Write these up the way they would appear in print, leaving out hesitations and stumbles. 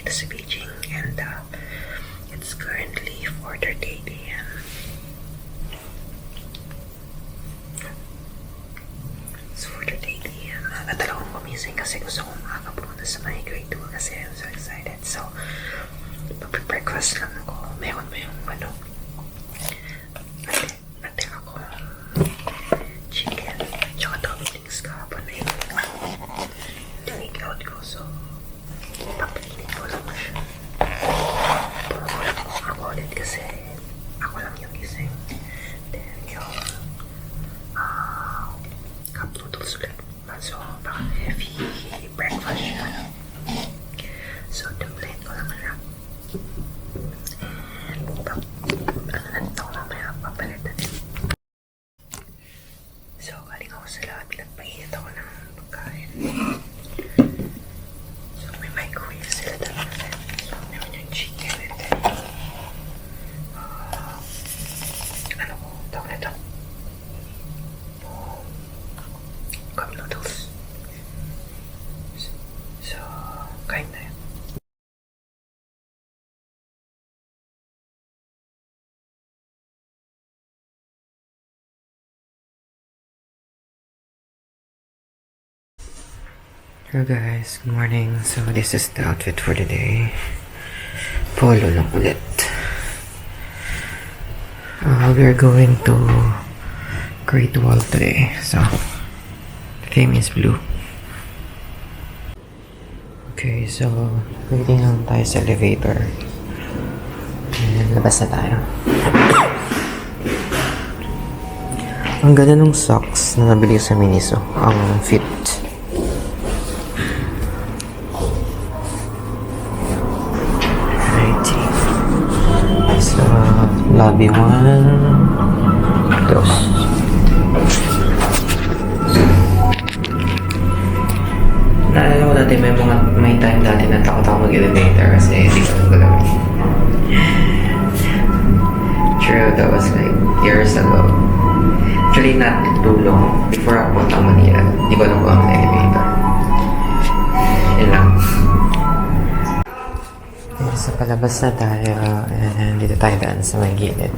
dito sa Beijing, and it's currently 4:38 a.m. It's 4:38 a.m. Natala akong gumising kasi gusto kong maaga pumunta sa my grade 2 kasi I'm so excited. So, mag-breakfast lang ako. Meron ba yung natira ko chicken tsaka dumplings kahapon na yung take out ko. So, papainit ko lang siya. Pumukulang ako ulit kasi ako lang yung gising. Then yung cup noodles ulit. So, baka heavy breakfast siya. So, template ko lang siya. And ito mamaya papalit natin. So, galing ako sa lahat. Pinagpainit ako ng pagkain. So, may microwave sila dalawa. So, meron yung chicken and then ano ko, tawag na ito? Cup noodles. So, kain na yun. Hello guys, good morning. So this is the outfit for the day. Polo lang ulit. We're going to Great Wall today. So the theme is blue. Okay, so waiting lang tayo sa elevator. And labas na tayo. Ang ganda ng socks na nabili sa Miniso. Ang fit. Lobby 1, 2. Naalala ko dati may time dati na takot ako mag-elevator kasi hindi ko alam gagawin. True, that was like years ago. Actually, not too long. Before ako punta Manila, hindi ko alam kung ang elevator. Yun lang. So, palabas na tayo and dito tayo daan sa may gilid.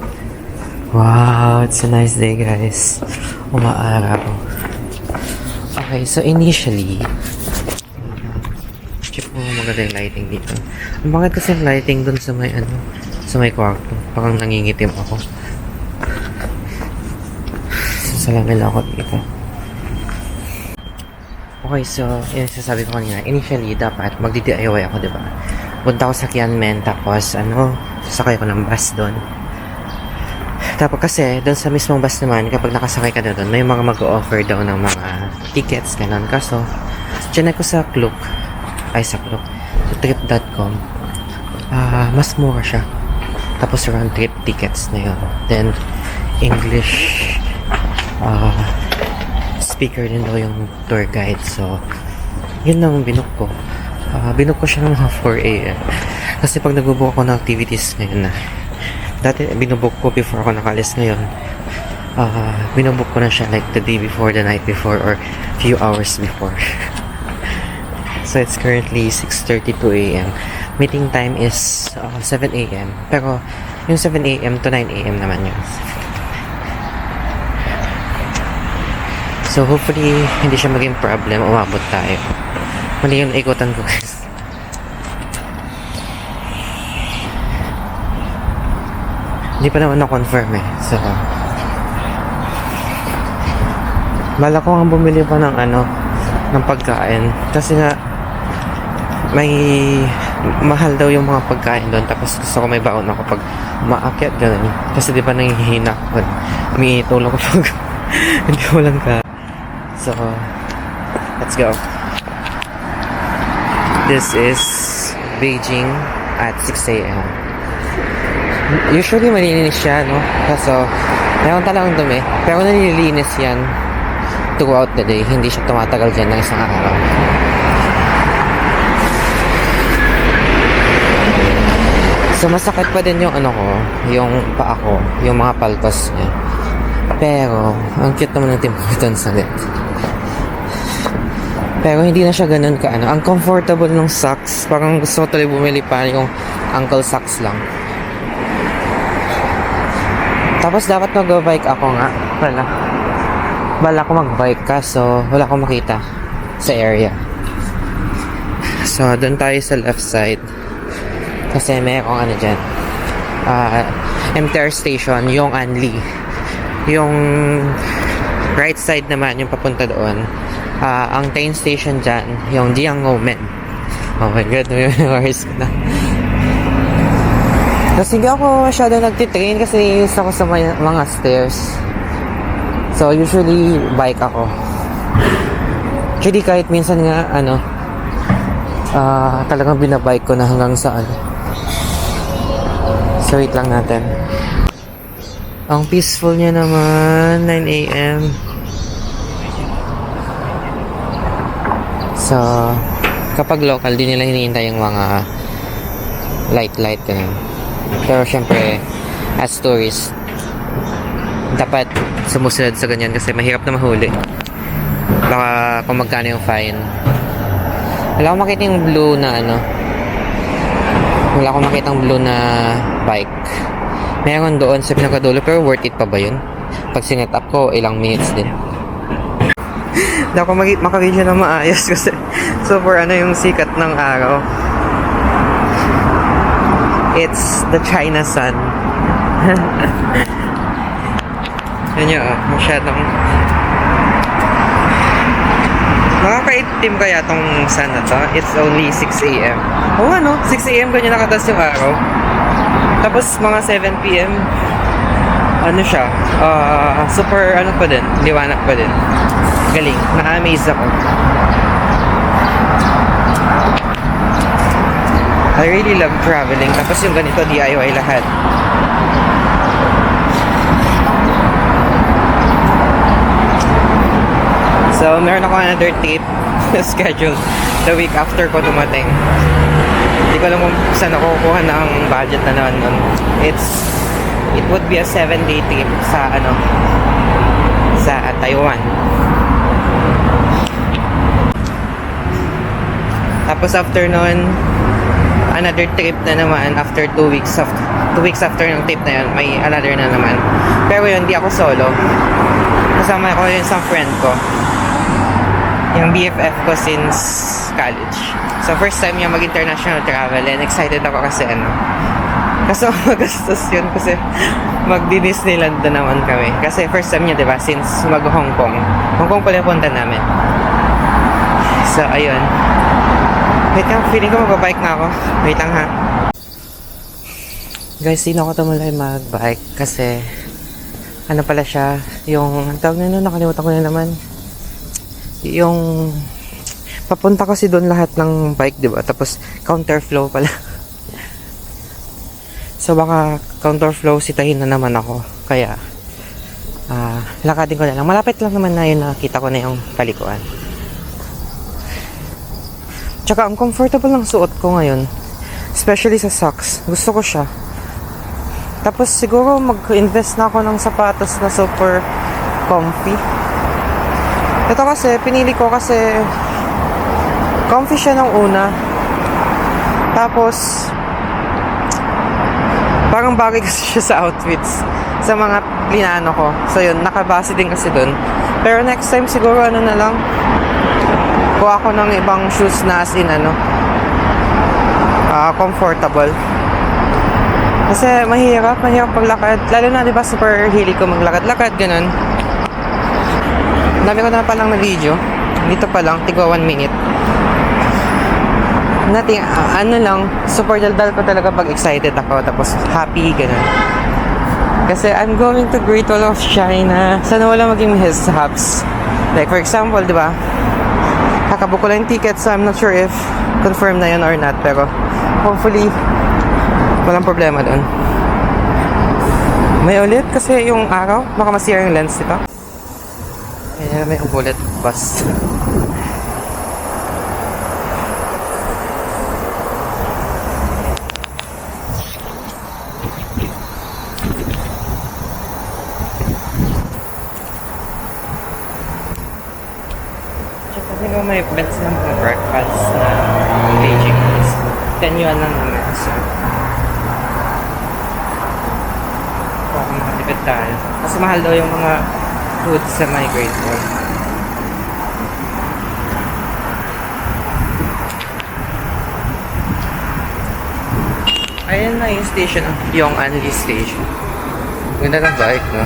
Wow, it's a nice day guys. Umaaraw. Okay, so initially check mo maganda yung lighting dito. Bakit kasi yung lighting dun sa may sa may kwarto? Parang nangingitim ako. So, salamin lang ako dito. Okay, so yun sasabi ko kanina. Initially, dapat magdi-DIY ako, diba? Punta ako sa Kianmen, tapos sakay ko ng bus doon. Tapos kasi, doon sa mismong bus naman, kapag nakasakay ka na doon, may mga mag-o-offer daw ng mga tickets, ganun. Kaso, chinek ko sa sa trip.com, mas mura siya. Tapos round trip tickets na yun. Then, English speaker din daw yung tour guide. So, yun ang binook ko. Binook ko siya ng mga 4 a.m. Kasi pag nagbubook ako ng activities ngayon na dati binubook ko before ako nakalis ngayon, binubook ko na siya like the day before, the night before, or few hours before. So it's currently 6:32 a.m. Meeting time is 7 a.m. Pero yung 7 a.m. to 9 a.m. naman yun. So hopefully hindi siya maging problem, umabot tayo. Mali yung ikutan ko guys. Hindi pa naman na-confirm eh. So, bala ko ang bumili pa ng ng pagkain. Kasi nga, may mahal daw yung mga pagkain doon. Tapos gusto ko may baon ako pag maakyat ganun. Kasi di ba nanghihina ako. May tulong ko pag hindi ko lang ka. So, let's go. This is Beijing at 6 a.m. Usually malinis siya, no? Kaso, meron talagang dumi. Pero nalilinis yan throughout the day. Hindi siya tumatagal dyan ng isang araw. So, masakit pa din yung yung paa ko, yung mga paltos niya. Pero, ang cute naman ng Tim Hortons ulit. Pero hindi na siya ganun ka ano. Ang comfortable ng socks. Parang gusto ko tuloy bumili pa yung ankle socks lang. Tapos dapat mag-bike ako nga. Bala ko mag-bike kaso wala akong makita sa area. So, doon tayo sa left side. Kasi mayroong ano dyan. MTR station, yung Anli. Yung right side naman, yung papunta doon. Ang train station dyan, yung Jianghomen. Oh my god, memorize ko na. Kasi hindi ako masyado nagtitrain kasi used ako sa mga stairs. So, usually, bike ako. Actually, kahit minsan nga, talagang binabike ko na hanggang saan. So, wait lang natin. Ang peaceful niya naman, 9 AM. So, kapag local, di nila hinihintay yung mga light, ganun. Pero, syempre, as tourist, dapat sumusunod sa ganyan kasi mahirap na mahuli. Baka kung magkano yung fine. Wala akong makita yung blue na wala akong makita yung blue na bike. Meron doon sa pinakadulo pero worth it pa ba yun? Pag sinet up ko, ilang minutes din. Hindi ako makavideo na maayos kasi super yung sikat ng araw. It's the China sun. Yan yun, masyadong nakakaitim kaya tong sun na to. It's only 6 AM. Oo 6 AM ganyan nakatas yung araw. Tapos mga 7 PM siya, super pa din, liwanag pa din. Galing, na-amaze ako. I really love traveling. Tapos yung ganito, DIY lahat. So, meron ako another trip scheduled the week after ko dumating. Hindi ko alam kung saan ako kukuha ng budget na naman. It would be a 7-day trip sa Taiwan. Tapos after nun, another trip na naman after 2 weeks after ng trip na yun, may another na naman. Pero yun, hindi ako solo. Kasama ko yun sa friend ko. Yung BFF ko since college. So first time niya mag-international travel and excited ako kasi kaso magastos yun kasi mag-Disneyland na naman kami. Kasi first time niya, diba, since mag-Hong Kong. Hong Kong pala punta namin. So ayun. Wait lang, feeling ko magbabike na ako. Wait lang ha. Guys, di na ako tumulay mag-bike kasi pala siya, yung tawag na nakalimutan ko na naman. Yung papunta kasi doon lahat ng bike, diba? Tapos counterflow pala. So baka counterflow sitahin na naman ako. Kaya lakadin ko na lang. Malapit lang naman na yun, nakita ko na yung palikuan. Tsaka ang comfortable ng suot ko ngayon, especially sa socks. Gusto ko siya. Tapos siguro mag-invest na ako ng sapatos na super comfy. Ito kasi, pinili ko kasi comfy siya nung una. Tapos parang bagay kasi siya sa outfits, sa mga plinano ko. So yun, nakabase din kasi dun. Pero next time siguro na lang, kuha ako ng ibang shoes na as in comfortable. Kasi mahirap paglakad. Lalo na, diba, super hilig ko maglakad-lakad, ganun. Dami ko na palang na video. Dito pa lang, tigwa 1 minute. Nothing, lang, super daldal ko talaga pag excited ako, tapos happy, ganun. Kasi I'm going to Great Wall of China. Sana wala maging mishaps. Like, for example, diba, kakabook ko lang yung ticket, so I'm not sure if confirmed na yun or not, pero hopefully walang problema doon. May ulit kasi yung araw, baka masira yung lens nito. Ayan, may bullet bus. May 10 yuan lang naman. So, okay, matipid tayo. Kasi mahal daw yung mga food sa my grade 4. Ayan na yung station, yung Anli Station. Ganda ng bike, no?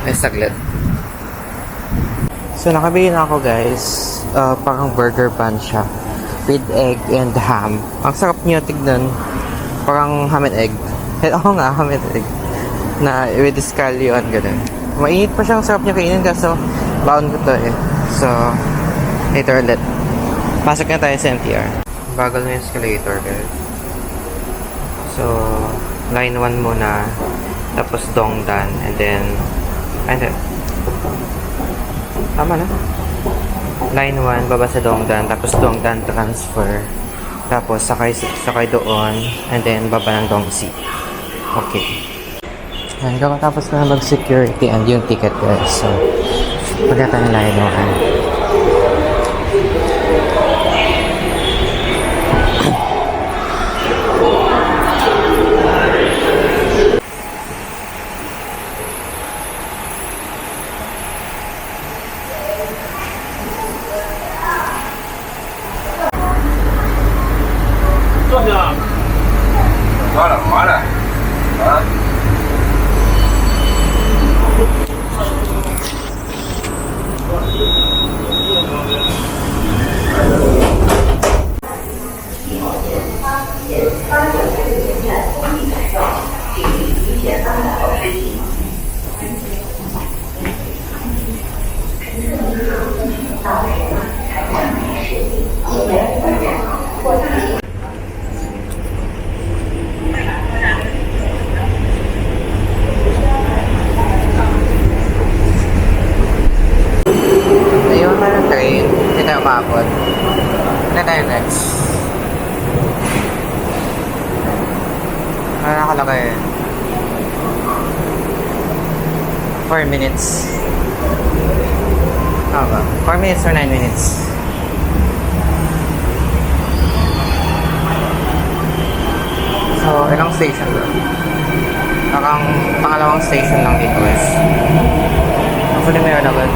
Ay, saglit. So, nakabili na ako, guys. Parang burger bun siya. With egg and ham. Ang sarap niya tignan. Parang ham and egg. Oo nga, ham and egg. Na with scallion, ganun. Mainit pa siya. Ang sarap niya kainin, kaso baon ko to eh. So, later ulit. Pasok na tayo sa MTR. Bagal na yung escalator, guys. So, line 1 muna. Tapos Dongdan. And then, tama na. Line 1, baba sa Dongdan. Tapos Dongdan transfer. Tapos sakay doon. And then, baba ng Dongsi. Okay. And tapos na mag-security and yung ticket, guys. So, pagkata na line 1. Ayun na ng train. Hindi tayo maabot. Hindi tayo next. Ano nakalagay? 4 minutes. Ano ba? 4 minutes or 9 minutes? So, ilang station doon? Parang pangalawang station lang dito guys. Hopefully mayroon agad.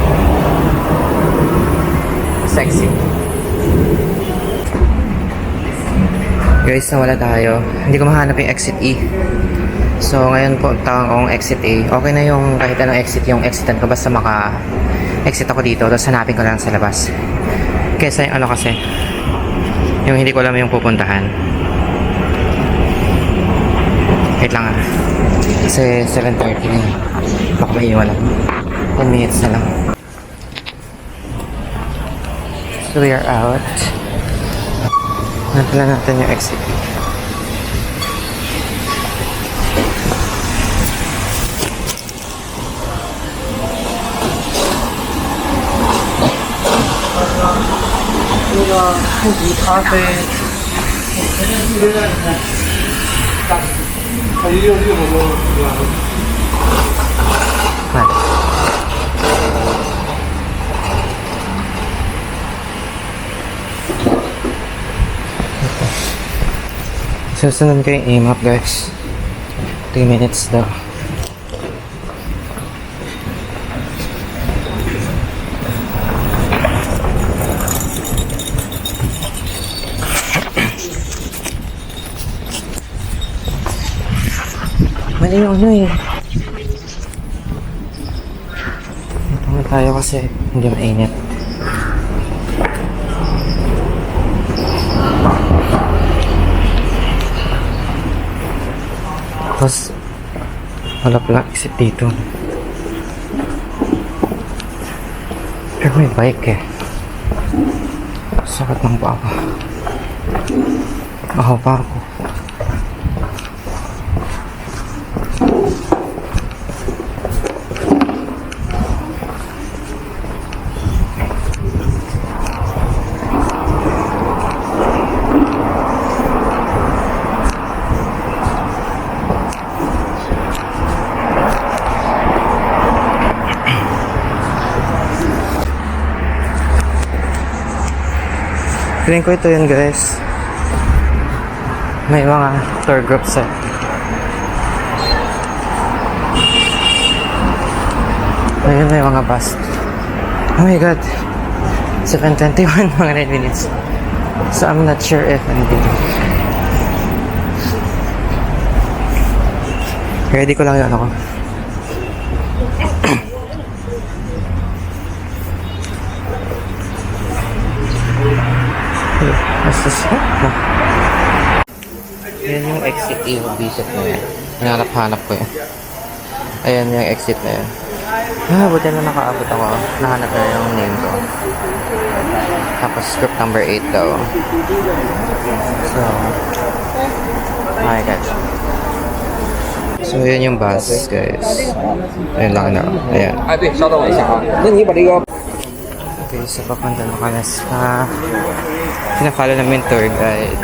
Sexy. Guys, nawala tayo. Hindi ko mahanap yung exit E. So, ngayon po, tawag akong exit A. Okay na yung kahit anong exit yung exitan ko. Basta maka-exit ako dito. Tapos hanapin ko lang sa labas. Kesa yung ano kasi, yung hindi ko alam yung pupuntahan. Wait lang ah. Kasi 7:30 na. Baka maiiwan lang. 10 minutes na lang. So we are out. Hanapin lang natin yung exit. Susunod ko yung aim up guys. 3 minutes daw. Mali yung ano eh. Ito na tayo kasi hindi mainit. Tapos wala pala exit dito. Pero may bike eh. Sakit ng paa ko. Ako pa ako. Feeling ko ito yun guys. May mga tour groups eh. Ayun na yung mga bus. Oh my god. 7:21, mga 9 minutes. So I'm not sure if nandito. Ready ko lang yun ako. What's this? Yan yung exit yung visit na yan. Hanap ko yan. Ayan yung exit na yan. Buti na nakaabot ako. Nahanap na yung name ko. Tapos script number 8 daw. So, oh my gosh. So, yun yung bus, guys. Ayun lang na. Ayan. Okay, so papunta na kami sa pinafollow namin tour guide.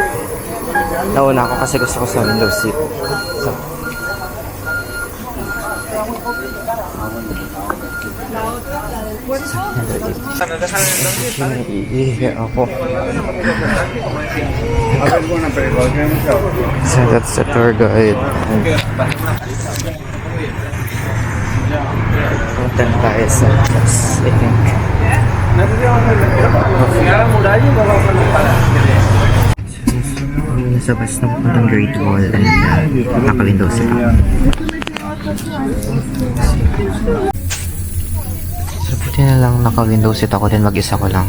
Nauna ako kasi gusto ko sa window seat. So, iihi ako. So that's the tour guide. Punta tayo sa bus, I think. Nasa bus na puntang Great Wall and naka-window sila. So puti na lang naka-window seat ako din, mag-isa ko lang.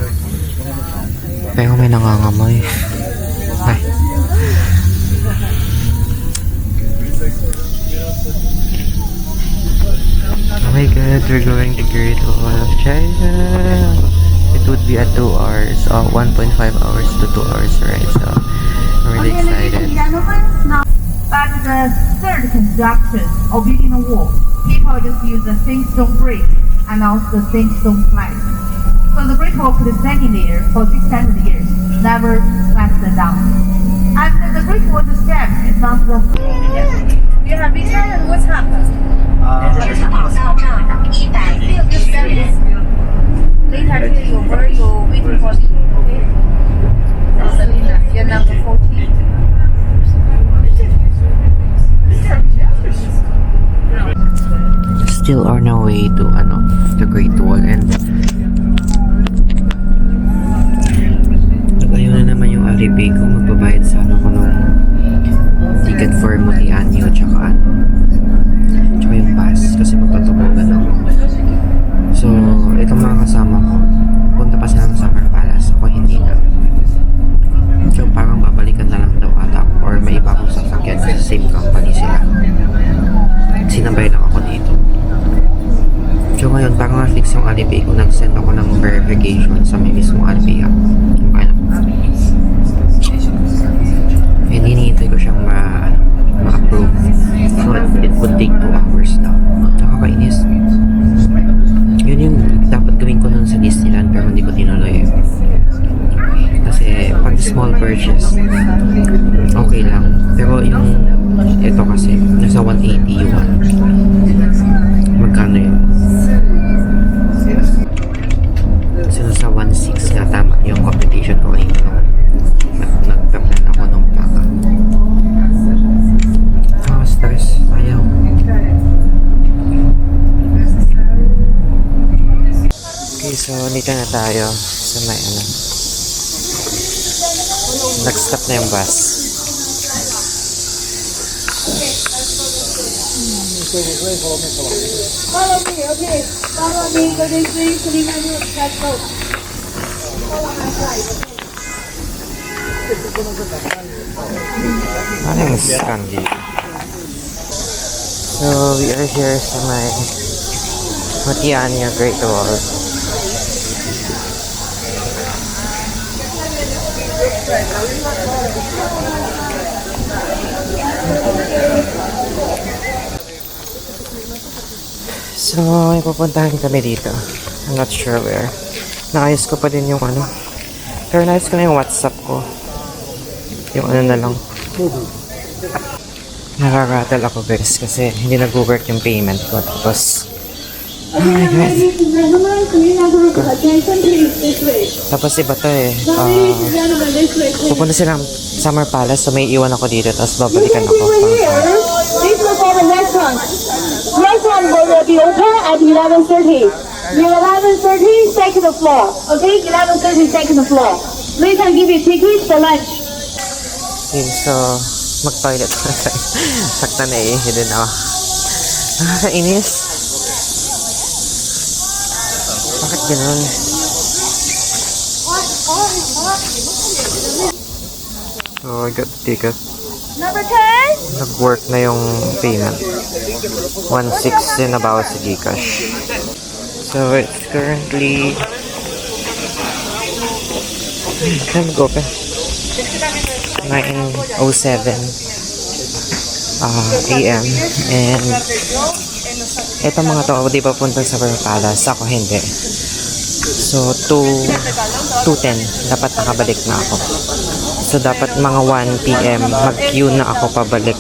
Pero may nangangamoy. Ay. Oh my god, we're going to Great Wall of China. It would be at 2 hours, 1.5 hours to 2 hours ride. So I'm really excited. Ladies and gentlemen, now at the third construction of building a wall, people just use the sandstone brick and also the sandstone plank. So the brick wall could stand in there for 600 years, never plastered down. And the brick wall, the steps is not the. You have been telling what's happened. Later till you where you waiting for the you're number 14. Still on our way to the Great Wall, and ayun na naman yung alibay ko, magbabayad sa ko nung ticket for Mutianyo tsaka yung bus kasi magpatubugan ako. So itong mga kasama ko punta pa sila sa Summer Palace, ako hindi na. So parang babalikan na lang daw ata or may iba akong sasakyan sa same company sila. Sinabay lang ako dito. So ngayon parang na-fix yung Alipay ko. Nag-send ako ng verification sa may mismong Alipay app. And hinihintay ko siyang ma-approve. So it would take 2 hours daw. Nakakainis. Yun yung dapat gawin ko nun sa Disneyland pero hindi ko tinuloy. Kasi pag small purchase okay lang, pero yung ito kasi nasa 180 yuan. Magkano yun? Kasi nasa 1.6 na tama yung computation ko kanina nung nagpa-plan ako nung plaka. Stress, ayaw. Okay, so dito na tayo sa may next stop na yung bus. Follow me, okay? Follow me, go this way, 3 minutes, let's go. Follow my side. Ano yung scam dito? So, we are here sa may Mutianyo Great Wall. So, may pupuntahan kami dito. I'm not sure where. Naayos ko pa din yung pero naayos ko na yung WhatsApp ko. Yung na lang. Nakaratal ako guys kasi hindi nag-work yung payment ko. Tapos, Oh my God. Tapos iba to eh. Pupunta silang Summer Palace, so may iwan ako dito, tapos babalikan ako. This is for the restaurant. Restaurant will be open at 11:30. 11:30, second floor. Okay, 11:30, second floor. Later, give you tickets for lunch. Okay, so mag-toilet na tayo. Sakta na eh, din ako. Nakakainis. Bakit ganun? So, I got the ticket. Number 10. Nag-work na yung payment. 1.6 na bawas sa Gcash. So, it's currently... Time go pa. 9:07 AM. And eto mga to, di ba punta sa Summer Palace? Ako hindi. So, 2:10 dapat nakabalik na ako. So, dapat mga 1 PM mag-queue na ako pabalik.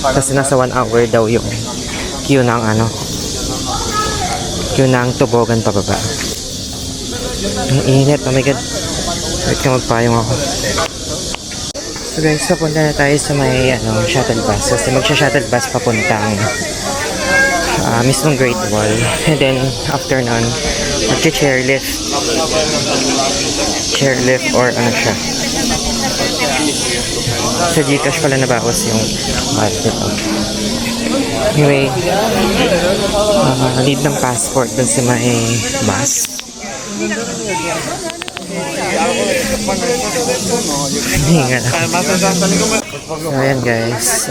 Kasi nasa 1 hour daw yung queue ng queue ng tubogan pababa. Ang init, oh my God. Wait ka, magpayong ako. So guys, papunta na tayo sa may shuttle bus. Kasi magsha-shuttle bus papuntang mismong Great Wall. And then, after nun, mag-chairlift. Chairlift or ano siya. Sa Gcash pala nabawas yung budget. Anyway, need ng passport dun sa may bus. So ayan guys,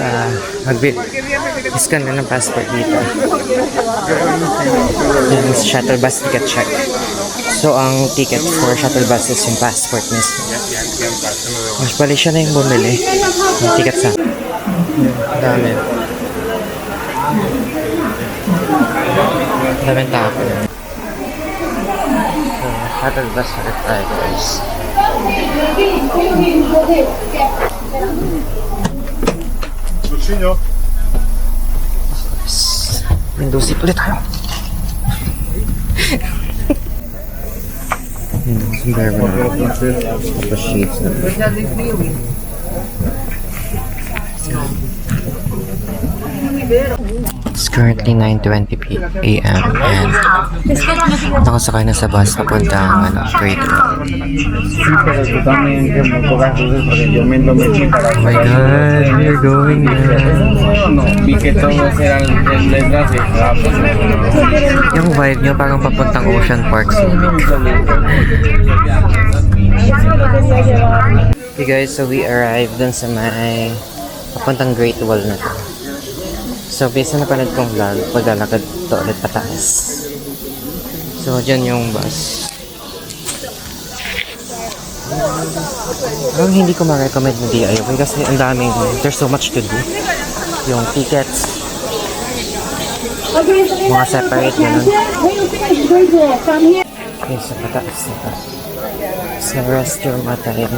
mag-scan na ng passport dito. Yan, shuttle bus ticket check. So ang ticket for shuttle bus is yung passport mismo. Mas bali siya na yung bumili. Yung ticket sa dami. Daming tao. Shuttle bus ulit tayo guys. Window seat ulit tayo. Yung barber na. Tapos shades na. It's currently 9:20 AM and nakasakay na sa bus papunta ang Great Wall. Oh my God, we're going there. Yung vibe nyo parang papuntang Ocean Park Subic. Okay guys, so we arrived dun sa may papuntang Great Wall na to. So, based na napanood kong vlog, paglalakad to ulit pataas. So, dyan yung bus. Parang hindi ko ma-recommend na DIY kasi ang daming, there's so much to do. Yung tickets, mga separate ganun. Okay, so pataas na to. Sa restroom at tayo.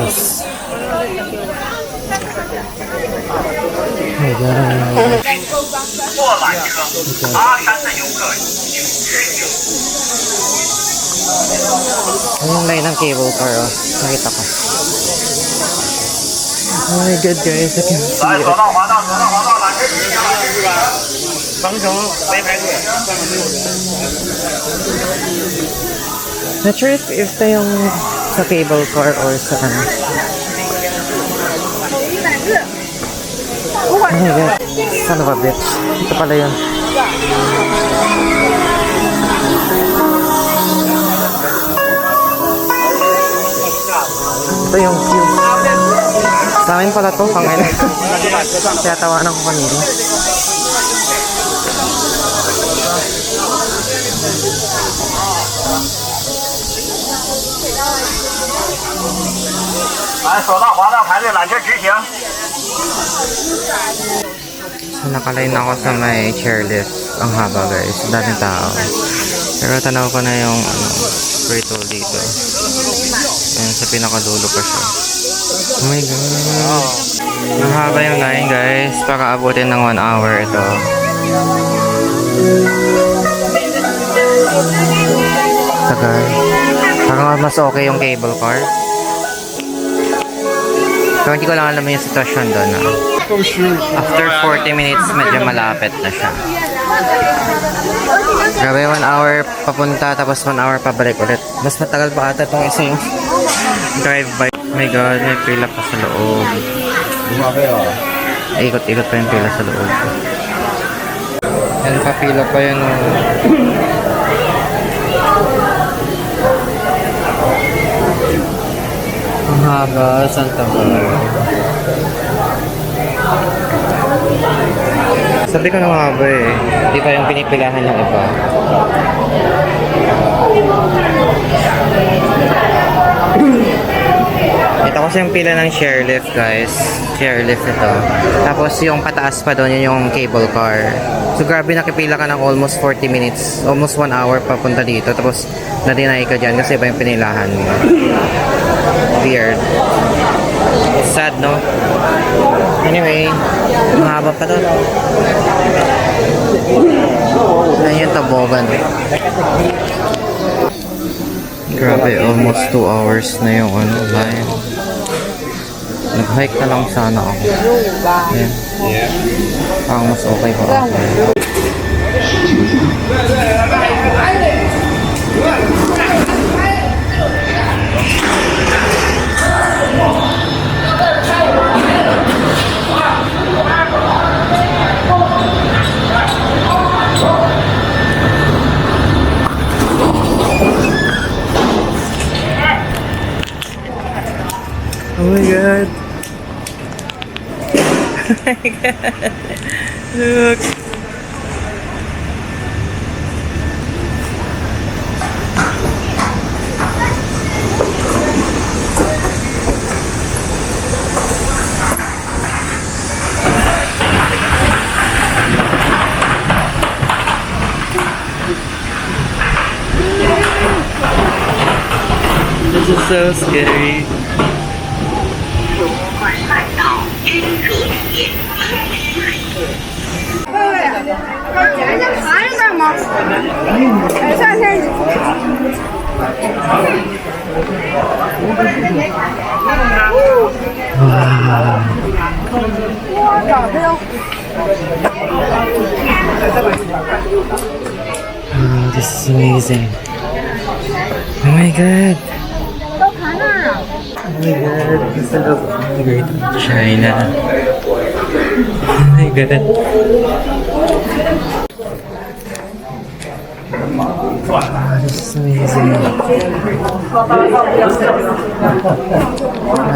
Yes. Oh my God. Ayun line ng cable car, oh. Nakita ko. Oh my God, guys. I can see it. Not sure if ito yung sa cable car or sa ano. Oh my God. Son of a bitch. Ito pala yun. Ito yung cube. Sa amin pala to, pangin. Kaya tawanan ko kanina. So nakaline ako sa may chairlift. Ang haba guys, daming tao. Pero tanaw ko na yung Great Wall dito. Ayan, sa pinakadulo pa siya. Oh my God. Ang haba yung line guys. Para abutin ng 1 hour ito. Tagal. Parang mas okay yung cable car. So, hindi ko lang alam yung sitwasyon doon. After 40 minutes, medyo malapit na siya. Grabe, 1 hour papunta, tapos 1 hour pabalik ulit. Mas matagal pa ata itong isa yung drive-by. Oh my God, may pila pa sa loob. Ikot-ikot pa yung pila sa loob. Yan pa, pila pa yun. Ang haba, Santa Barbara. Sabi ko na nga ba eh, di pa yung pinipilahan ng iba. Ito kasi yung pila ng chairlift guys. Chairlift ito. Tapos yung pataas pa doon, yun yung cable car. So grabe, nakipila ka ng almost 40 minutes. Almost 1 hour papunta dito. Tapos na-deny ka dyan kasi iba yung pinilahan mo. Weird. Sad, no? Anyway, mahaba pa doon. Ayan yung tabogan. Grabe, almost 2 hours na yung line. Nag-hike na lang sana ako. Ayan. Parang mas okay pa ako. Oh my God. Oh my God. Look. This is so scary. Oh, this is amazing. Oh my God. Oh my God. This is the Great China. Oh my God. Wow, this is amazing.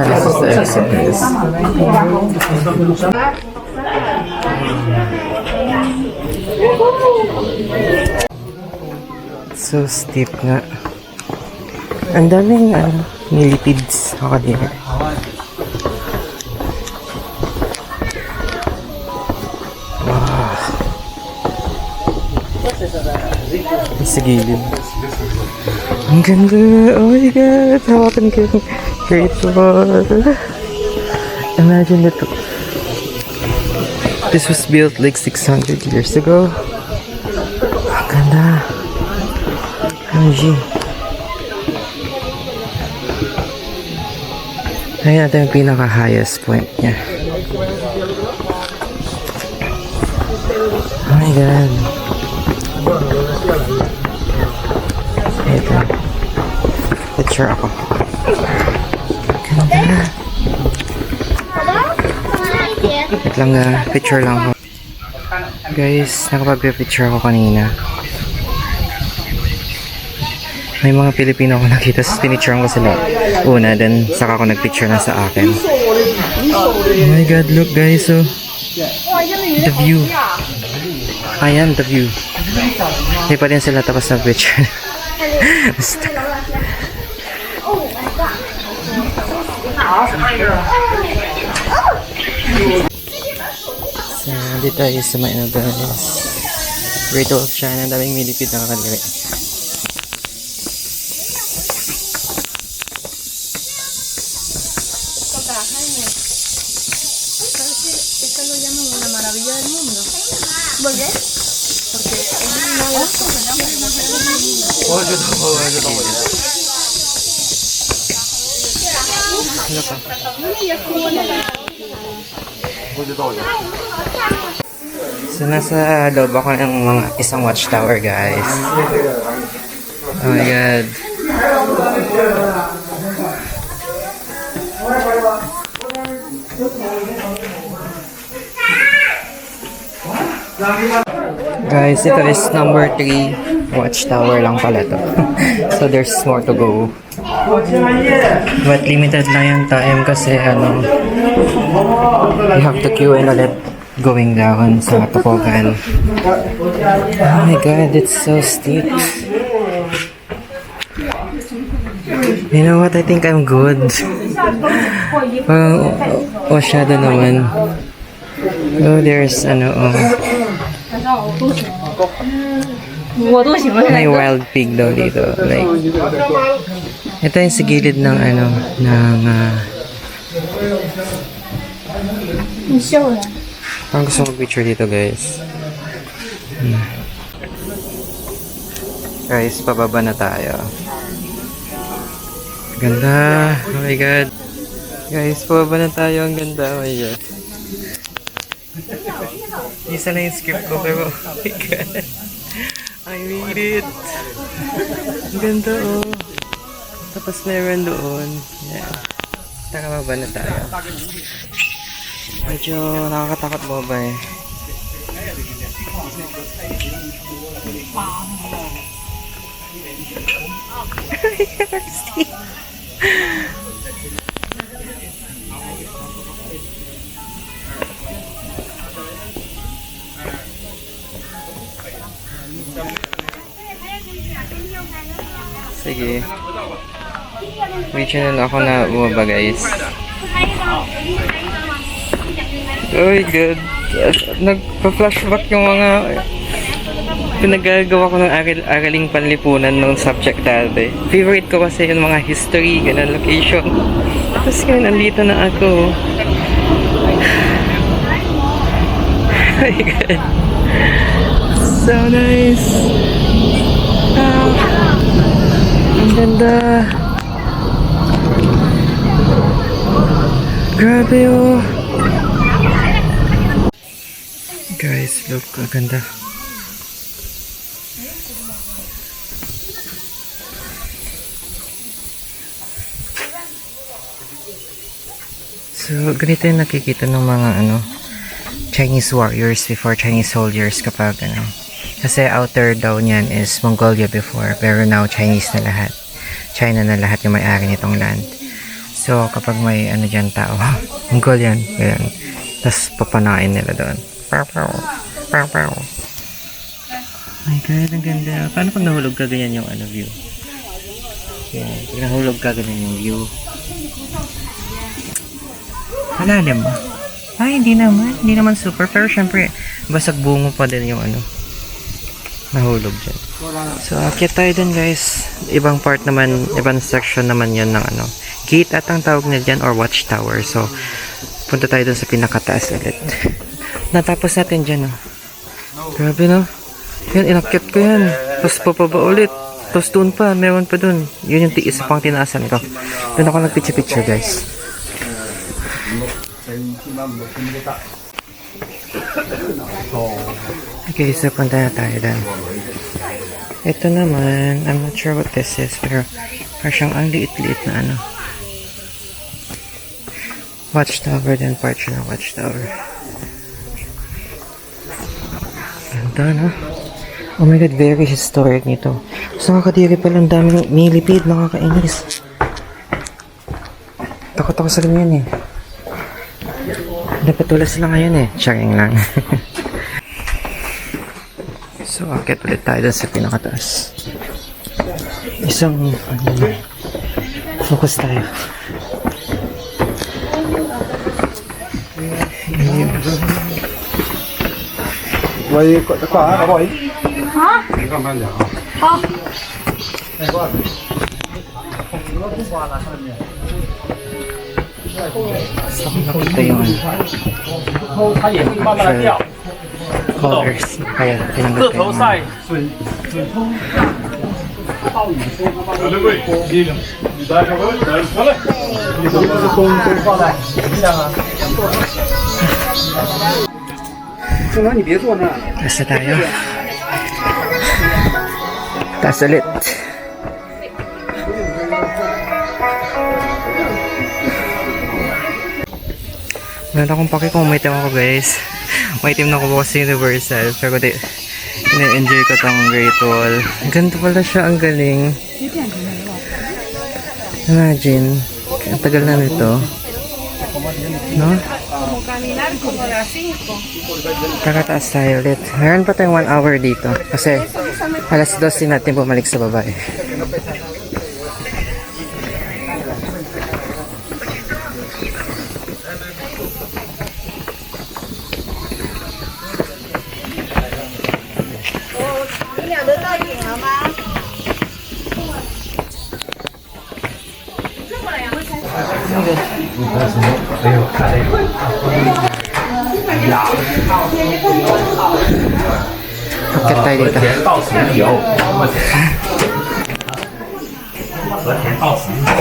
This is the exit place. So steep nga. Ang daming millipedes ako din. Wow. Sa gilid. Ang ganda. Oh my God. Hawakan ko yung Great Wall. Imagine that. This was built like 600 years ago. Ang ganda. OMG. Ayan natin yung pinaka-highest point niya. Oh my God. Ito. Picture ako. Ganda. Wait lang picture lang ako. Guys, nakapag-picture ako kanina. May mga Pilipino ako nakita, so pinicturean ko sila una, then saka ako nagpicture na sa akin. Oh my God, look guys, so the view. Ayan, the view. Hindi pa rin sila tapos na picture. Basta. So, dito tayo sa may guys. Great Wall of China, daming milipid na kakadiri. Esto lo llaman una maravilla del mundo. ¿Por qué? Porque Ano pa? So, nasa loob ako ng mga isang watchtower, guys. Oh my God. Guys, ito is number 3 watchtower lang pala to. So, there's more to go. But limited lang yung time kasi you have to queue in ulit going down sa Topogan. Oh my God, it's so steep. You know what? I think I'm good. Shadow naman. Oh, there's may wild pig daw dito. Like, ito yung sa gilid ng parang gusto mag-picture dito, guys. Guys, pababa na tayo. Ganda. Oh my God. Guys, pababa na tayo. Ang ganda. Oh my God. Isa na yung script ko, pero oh my God. I made it. Ang ganda, oh. Tapos meron doon. Yeah. Tara, baba na tayo. Medyo nakakatakot baba eh. Sige. Medyo na ako na bumaba, guys. Oh my God. Nagpa-flashback yung mga pinagagawa ko ng araling panlipunan ng subject dati. Favorite ko kasi yung mga history, ganun, location. Tapos ngayon, nandito na ako. Oh my God. So nice. Ang ganda. Grabe, oh. Guys, look, ang ganda. So, ganito yung nakikita ng mga Chinese warriors before, Chinese soldiers kapag kasi outer daw niyan is Mongolia before, pero now Chinese na lahat. China na lahat yung may-ari nitong land. So, kapag may dyan tao, Mongolian, ganyan. Tapos papanain nila doon. Pow, pow. Pow, pow. My God, ang ganda. Paano pag nahulog ka ganyan yung view? Yan. Pag nahulog ka ganyan yung view. Malalim ba? Ay, hindi naman. Hindi naman super. Pero syempre, basag bungo pa din yung nahulog dyan. So, akit tayo dun, guys. Ibang part naman, ibang section naman yan ng gate at ang tawag na dyan or watchtower. So, punta tayo dun sa pinakataas ulit. Natapos natin dyan, oh. Grabe, no? Yan, inakit ko yan. Tapos papaba ulit. Tapos doon pa, meron pa doon. Yun yung isa pang tinaasan ko. Doon ako nagpicture-picture, guys. Okay, so punta na tayo doon. Ito naman, I'm not sure what this is, pero parang ang liit-liit na watchtower din, part siya ng watchtower. Ganda, no? Oh my God, very historic nito. So, nakakadiri pala ang daming nilipid, nakakainis. Takot ako sa ganyan eh. Dapat wala sila ngayon eh. Sharing lang. So, akit ulit tayo dun sa pinakataas. Isang, focus tayo. Quay quả hả boy? Hả? Không phải giờ. Không. Nakita yung colors. Kaya tinanggap ko yung mga 正常你别坐那儿。 Basta tayo. Taas ulit. Meron akong paki kung may team ako guys. May team na ko bukas sa Universal. Pero di, ina-enjoy ko tong Great Wall. Ganito pala siya, ang galing. Imagine, ang tagal na nito. No? Kakataas tayo ulit. Meron pa tayong 1 hour dito. Kasi alas 2 din natin bumalik sa baba eh. Akit tayo dito. 到此一游，和田到此一游，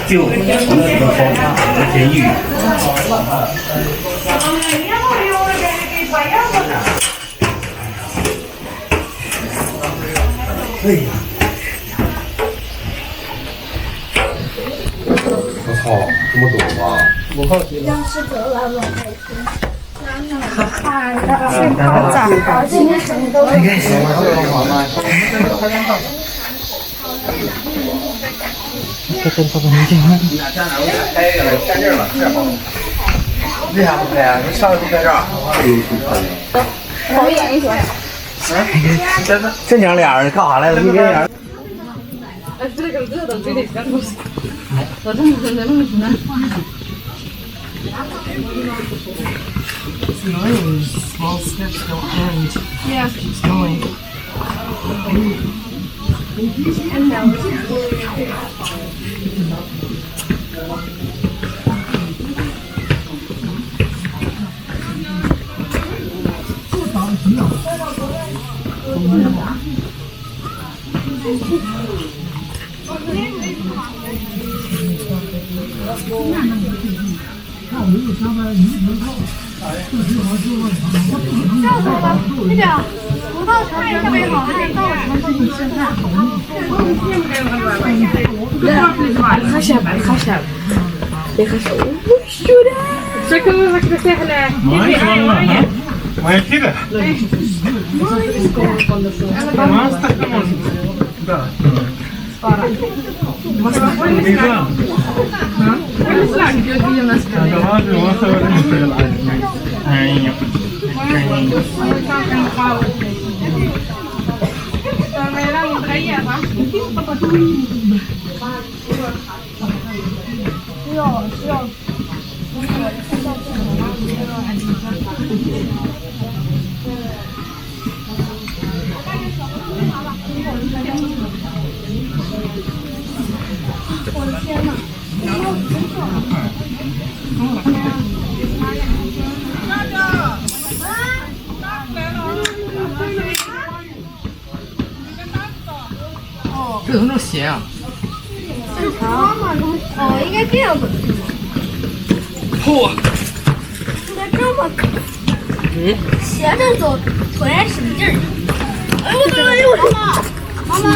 就和田玉。 我操，这么陡吗？我好奇了。 Akit pa ba natin? 为啥不开啊？你上次不在这儿。这娘俩人干啥来了？一连俩。 那个葡萄茶也特别好，还有稻城都挺吃饭。Моя кида?这怎么这么斜啊？哦，应该这样子。嚯！应该这么。斜着走，腿还使劲儿。哎呦哎呦！妈妈，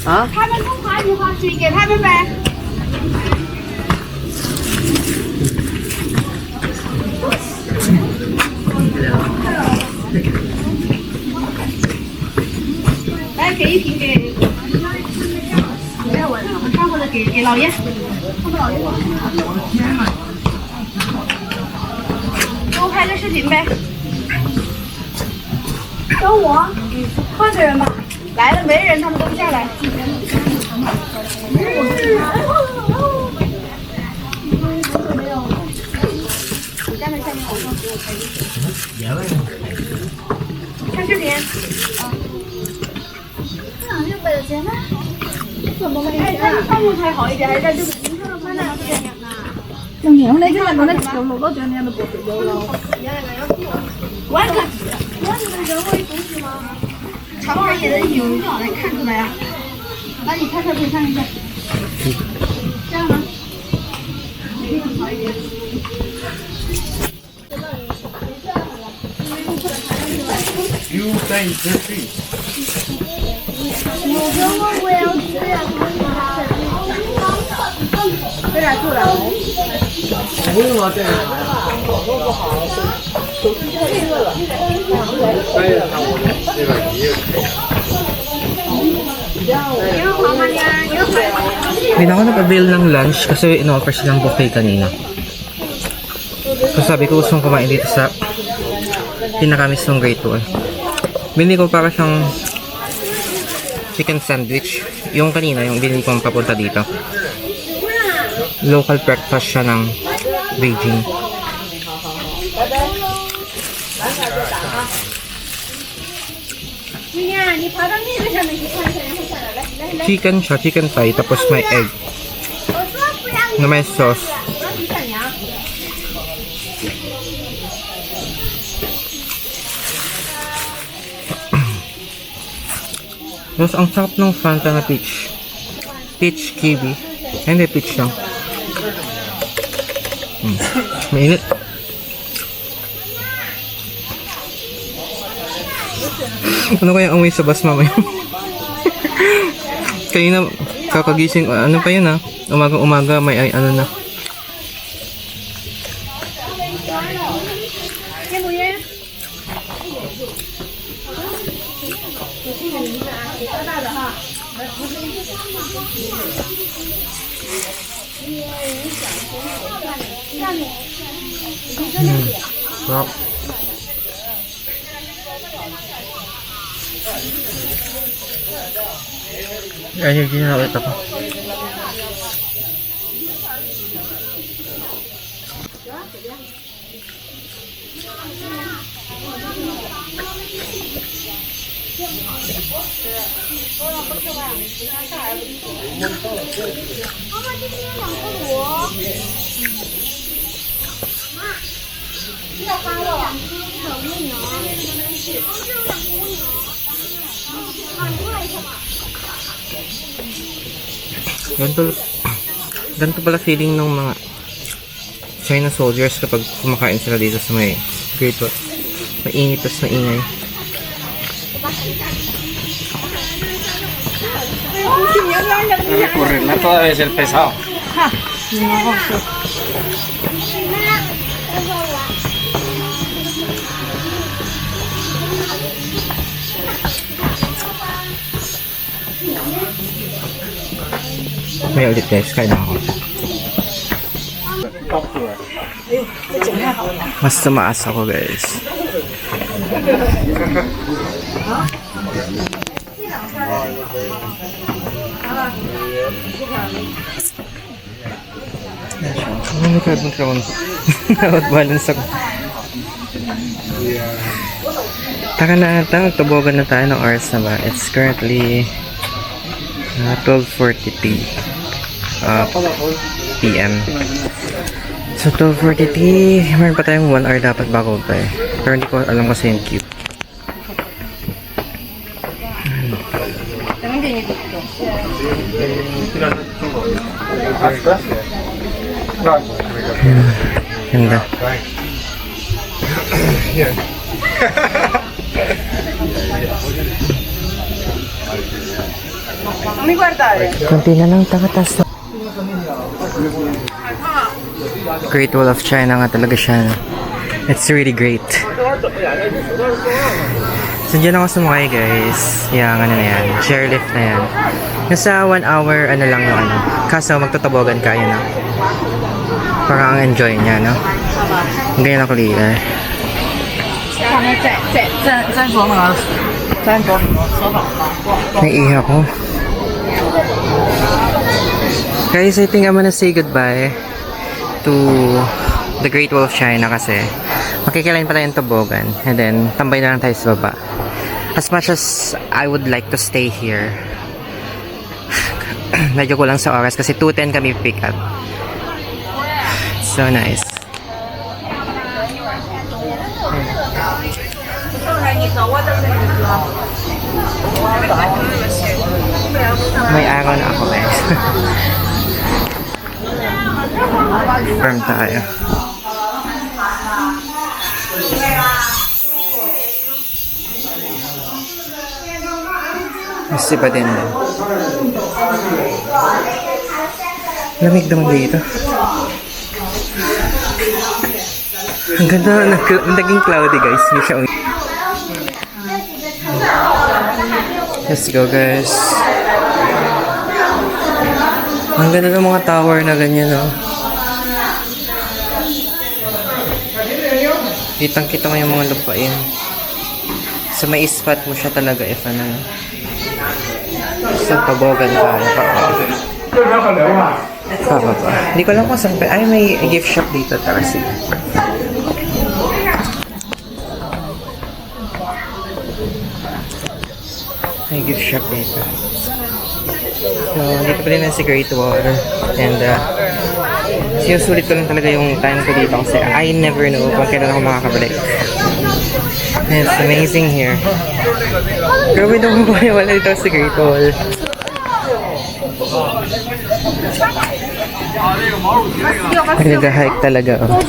啊？他们不滑你滑水，给他们呗。来，给一瓶给。看或者给老爷，看老爷。给我拍个视频呗。找我？换个人吧。来了没人，他们都不下来。看视频。600的钱呢？怎么了？哎，在上面拍好一点，还是在这边？您说说穿哪个不电影呢？用年那就那有路到这年都不会有了。我看，你们人会读书吗？长耳也能有能看出来啊。那你看看可以看一下。这样吗？好一点。我要吃呀！这俩做了。为什么这个？Hindi na ako nag-avail ng lunch kasi in-offer silang buffet kanina. So sabi ko gusto kong kumain dito sa pinakamis ng Great Wall. Binili ko para siyang chicken sandwich. Yung kanina, yung binili ko papunta dito. Local breakfast siya ng Beijing. Chicken siya, chicken thigh, tapos may egg na may sauce. Tapos ang sarap ng Fanta na peach. Peach kiwi. Hindi, peach lang. Mainit. Ano kaya amoy sa bus mamaya? Kanina kakagising, ano pa yun umaga may ano na. Sarap. Ay, hindi na ulit ako. Ganito pala feeling ng mga China soldiers kapag kumakain sila dito sa may Great Wall. Mainit at maingay. Recorrerla toda debe ser pesado. May ulit guys, kain ako. Mas tumaas ako guys. Oh my god, magkaroon. Out-balance ako. Taka na ata, magtubogan na tayo ng oras na ba? It's currently 12:43 PM. So 12:43, meron pa tayong 1 hour dapat bago pa eh. Pero hindi ko alam kasi yung queue. Ganda. Kunti na lang takatas. Great Wall of China nga talaga siya. It's really great. So dyan ako sumakay guys. Yung ano na yan, chairlift na yan. Nasa 1 hour ano lang yung ano. Kaso magtatabogan kayo na. Parang ang enjoy niya, no? Ganyan ako clear. Naiiha ko. Guys, I think I'm gonna say goodbye to the Great Wall of China kasi makikilain pa tayong tobogan and then tambay na lang tayo sa baba. As much as I would like to stay here, medyo kulang sa oras kasi 2:10 kami pick up. So nice. May araw na ako guys. Firm tayo. Kasi pa din. Lamig naman dito. Ang ganda, naging cloudy guys. Hindi siya Let's go guys. Ang ganda ng mga tower na ganyan, no? Kitang-kita mo yung mga lupain. So may spot mo siya talaga if ano. So tabogan ka. Pababa. Hindi ko lang kung saan. Ay, may gift shop dito. Tara sige. May gift shop dito. So, dito pa rin si Great Wall. And, sinusulit ko lang talaga yung time ko dito kasi I never know kung kailan ako makakabalik. And it's amazing here. Grabe daw mo wala dito si Great Wall. Nag-hike talaga. Oh.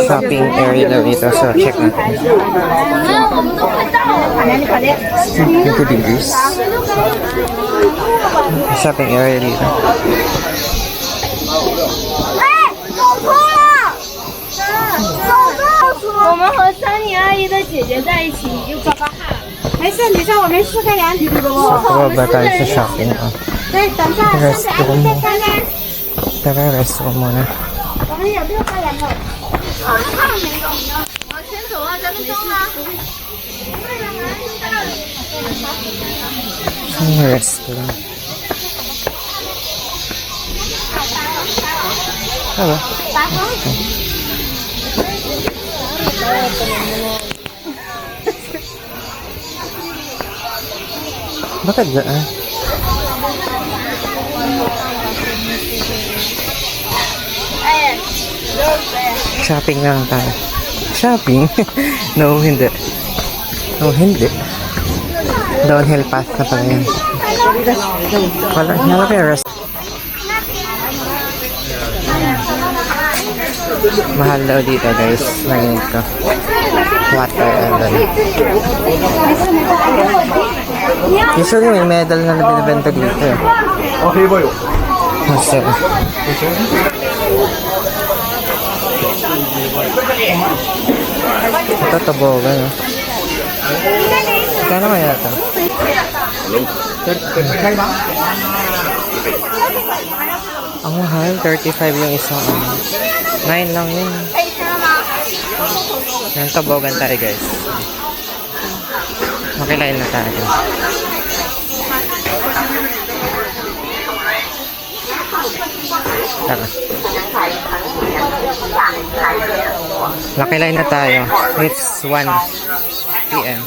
Shopping area daw dito. So, check natin. Ito degrees. Shopping area dito. 我们和三妮阿姨的姐姐在一起，你就爸爸喊。没事，你在我们4个人。 Pababa tayo sa shopping. Oh. 对，等下三妮阿姨在下面。 Tara, rest ko muna. 我们有6个人了。好像看没有。我先走啊，咱们走吗？ Rest ko lang. Tara. Bakit dyan? Shopping na lang tayo. Shopping? No, hindi. No, hindi. Downhill path na pala yun. Wala kayo rest. Mahal daw dito guys. Narinig ko. Water and then. Usually may medal na binibenta dito eh. Okay ba yun? Kasi. Ito tabogan eh. Kano kaya ito? Ang mahal, 35 yung isang 9 lang yun. Yan, tabogan tayo guys. Makilain na tayo. Tara. Makilain na tayo. It's 1 PM.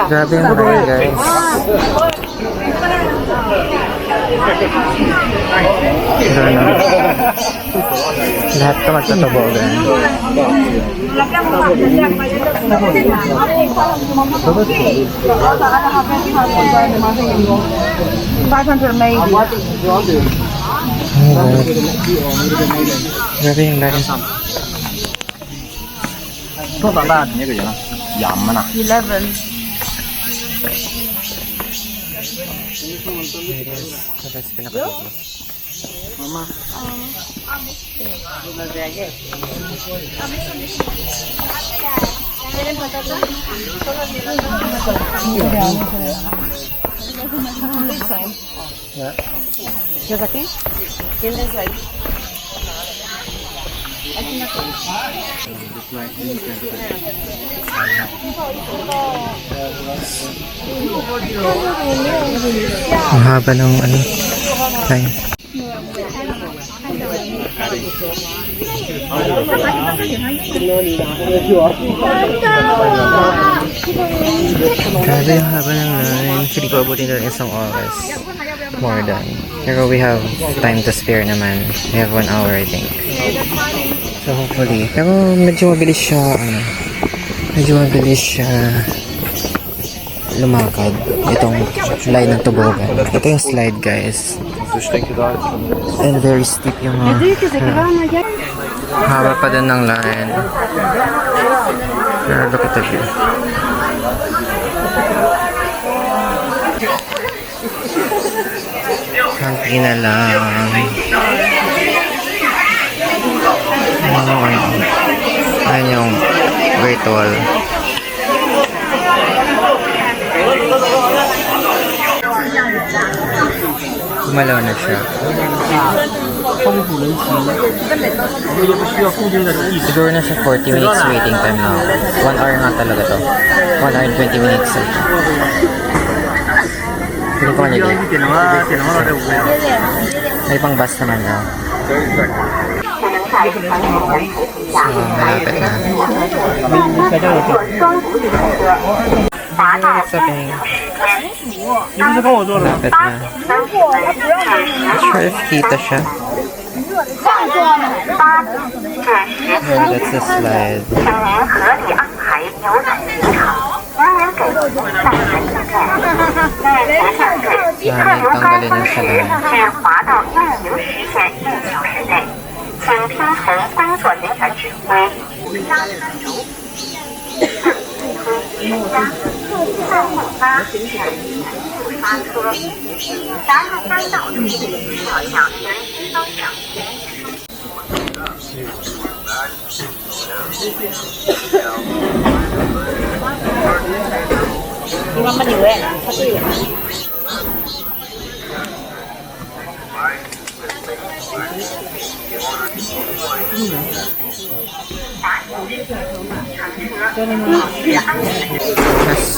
Grabe yung buhay guys. Gano'n. Lahat ka magtatabogan. Grabe yung lahat. 多长大？那个人养嘛呢？ Tapos pinakatapos. Ang haba ng ano, line. Grabe yung haba ng line. Hindi ko abutin na isang oras. More than. Pero we have time to spare naman. We have 1 hour, I think. So hopefully. Pero medyo mabilis siya, lumakad. Itong line ng tubogan. Ito yung slide, guys. And very steep yung haba pa din ng line. Pero look at the view. Kunti na lang. Ayan yung virtual. Gumalaw na siya. Siguro na siya 40 minutes waiting time now. 1 hour nga talaga to. 1 hour and 20 minutes. Hindi ko manili. May pang bus naman daw. So, malapit na. Sabi, malapit na. Sure if kita siya. Yeah, that's the slide. Tanggalin na siya lang. 请听从工作人员指挥，当车主358发车，达入该道路要向原区方向。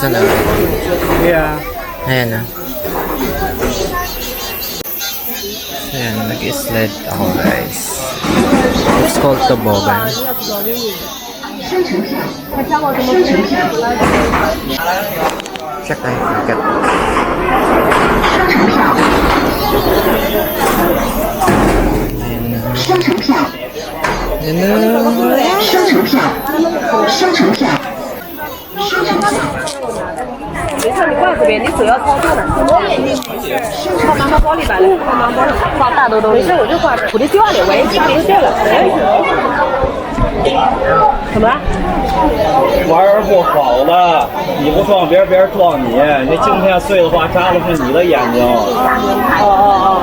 Sunod. Yeah. Ayan na. So, ayan, nag-sled ako, guys. It's called Tobogan. Check na yung ticket. Ayan na. Ayan na. 没事，你挂这边，你手要操作的。放妈妈包里吧，放妈妈包里，放大兜兜里。没事，我就挂这。我的掉了，我也家里掉了。怎么了？玩儿不好了，你不撞别人，别人撞你，那镜片碎的话扎的是你的眼睛。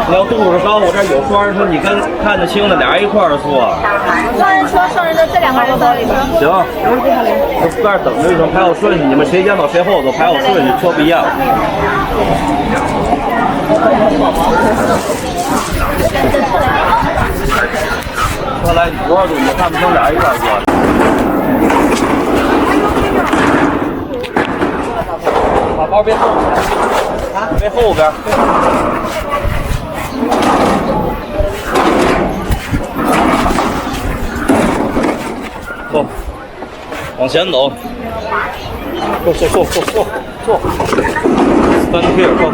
你要度数高，我这儿有双人车，你跟看得清的俩人一块儿坐。双人车，这2个人包里。行，这边等着一声排好顺序，你们谁先走谁后走，排好顺序，车不一样。车来，你多少度？你看不清，俩人一块儿坐。 把包别后边，别后边。走，往前走。坐。Stand here, go.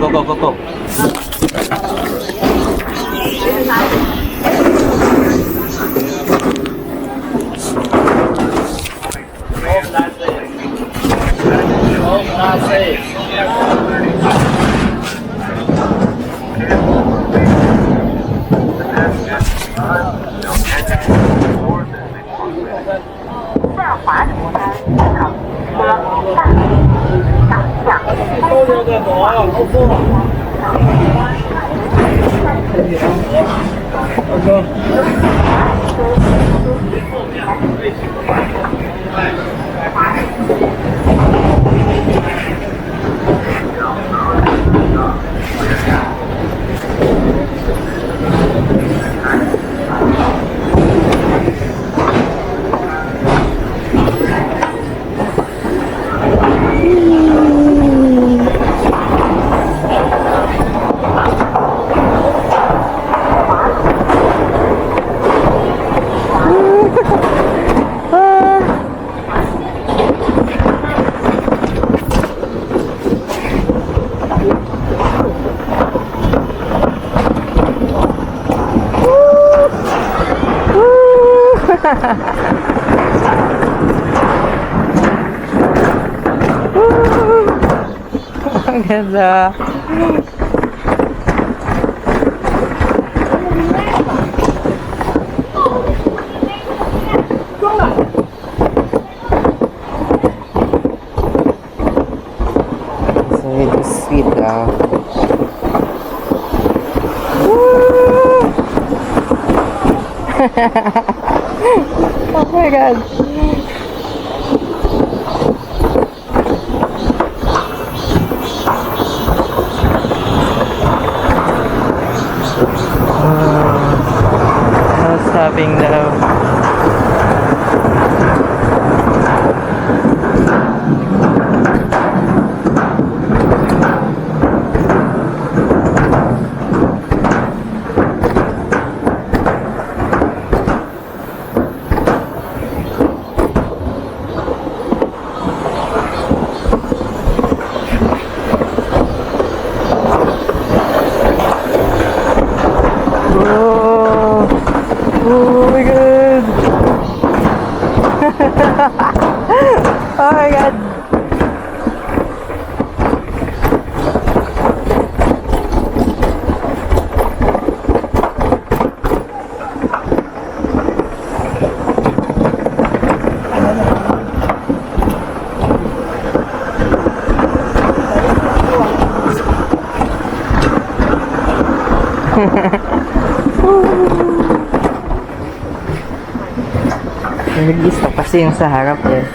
下滑途中，车半上下。后边再走啊，后坐。Ang ganda. So, medyo sweet ah. Oh my god. I was having the oh my god. Oh my god. Nag-isa kasi yung sa harap eh.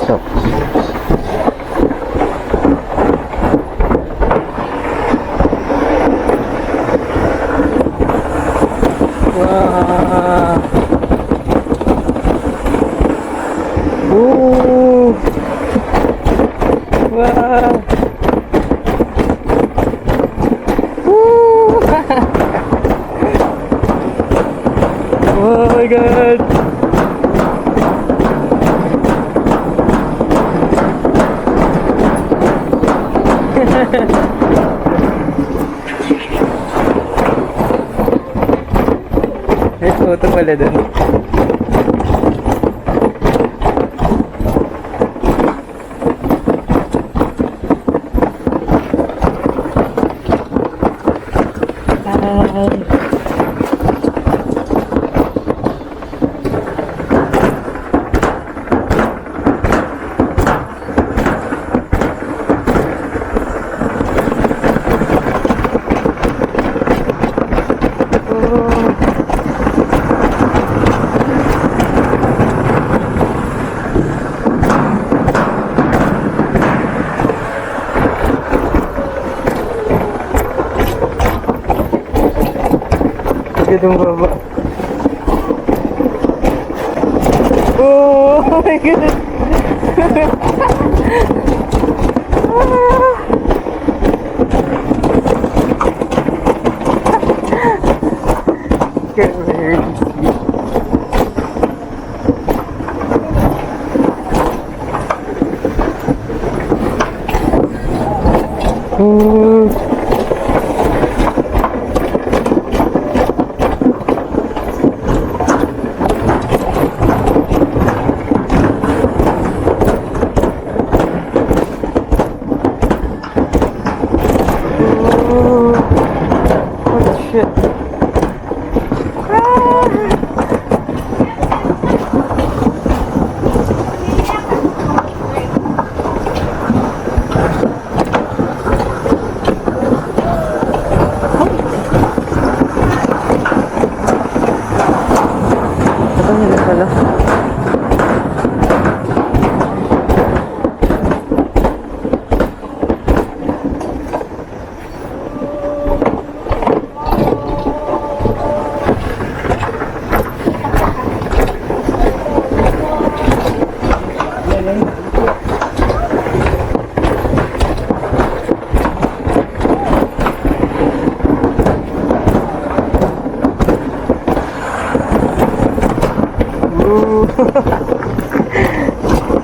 Stop. Wow. Ooh. Wow. Ooh. Oh my god. May photo pala dun. Itong baba. Oh my god.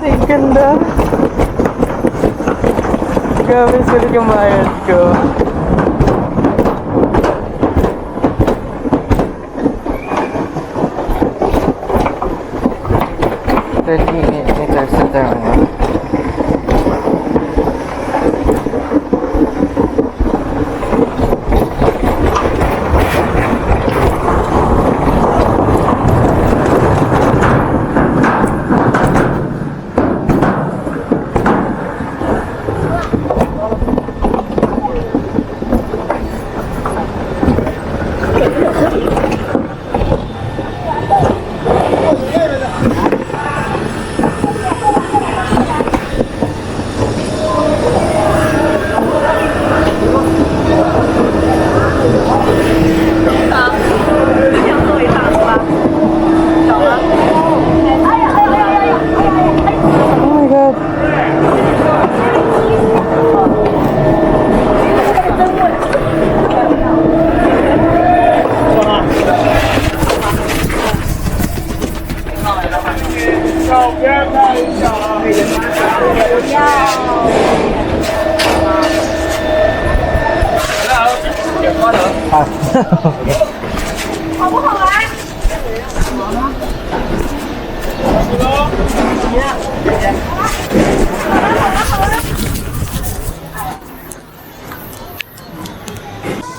Ay, ganda. Grabe, sulit yung bayad ko. Meters sa tama. Oh my god.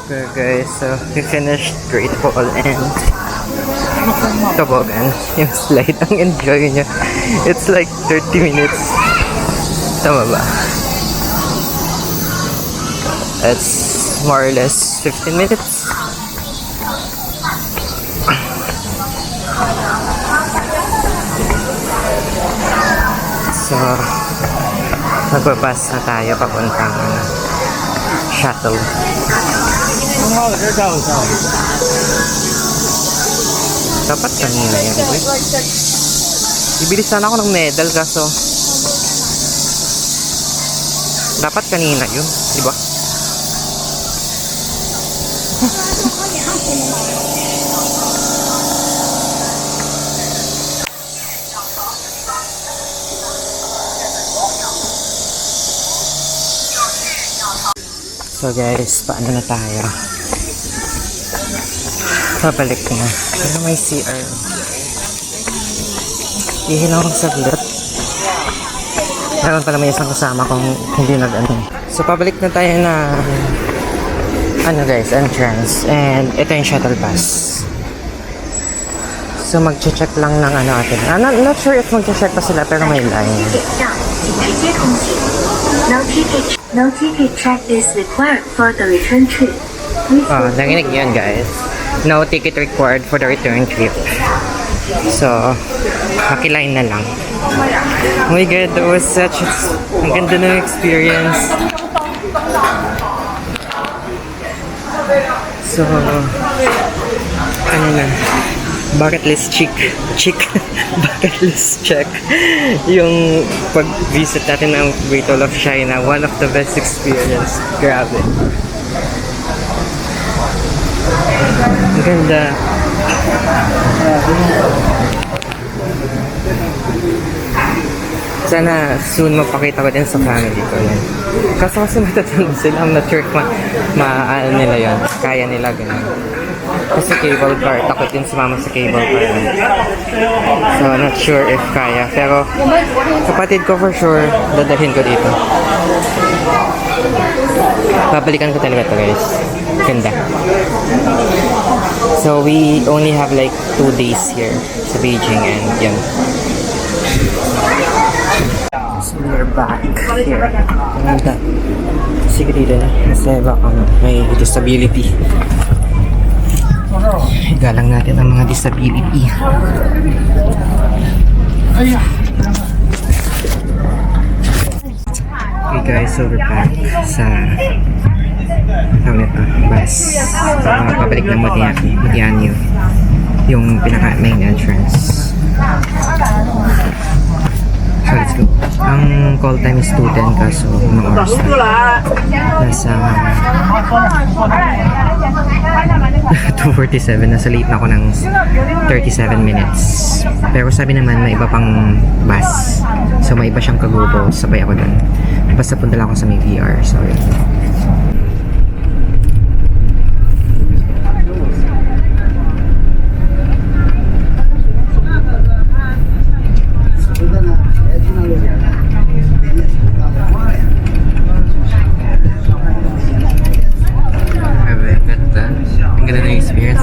Okay guys, so we finished Great Wall and Toboggan. Yung slide, ang enjoy niya. It's like 30 minutes. Tama ba? It's more or less 15 minutes. So, magpapas na tayo papuntang shuttle. Dapat kanina yan, boy. Bibili sana ako ng medal kaso dapat kanina yun, di ba? So guys, paano na tayo? Pabalik na. Pero may CR. Ihilaw akong saglit. Meron pala may isang kasama kung hindi nag-ano. So pabalik na tayo na guys, entrance. And ito yung shuttle bus. So mag-check lang ng atin. Not sure if mag-check pa sila pero may line. No ticket check is required for the return trip. Nanginig yun guys. No ticket required for the return trip. So, makiline na lang. Oh my god, that was such ang ganda ng experience. So, ano na, bucket list bucket list check yung pag-visit natin ng Great Wall of China. One of the best experience. Grabe. Ang ganda. Sana soon mapakita ko din sa family ko yan. Kasi matatanda sila. I'm not sure if maano nila yan. Kaya nila ganun. Kasi cable car. Takot din si mama sa cable car. So not sure if kaya. Pero kapatid ko for sure dadahin ko dito. Babalikan ko talaga ito guys. Ganda. So we only have like 2 days here sa Beijing and yan. So we're back here. Ganda. Sige dito na. Kasi baka may disability. Igalang natin ang mga disability. Okay guys, so we're back sa bus. Pabalik ng Mutianyu. Yung pinaka main entrance. So let's go. Ang call time is 2:10 kaso mga oras na. Nasa 2:47. Nasa late na ako ng 37 minutes. Pero sabi naman may iba pang bus. So may iba siyang kagupo. Sabay ako dun. Basta punta lang ako sa may VR. Sorry. Grabe, ang ganda. Ang ganda ng experience.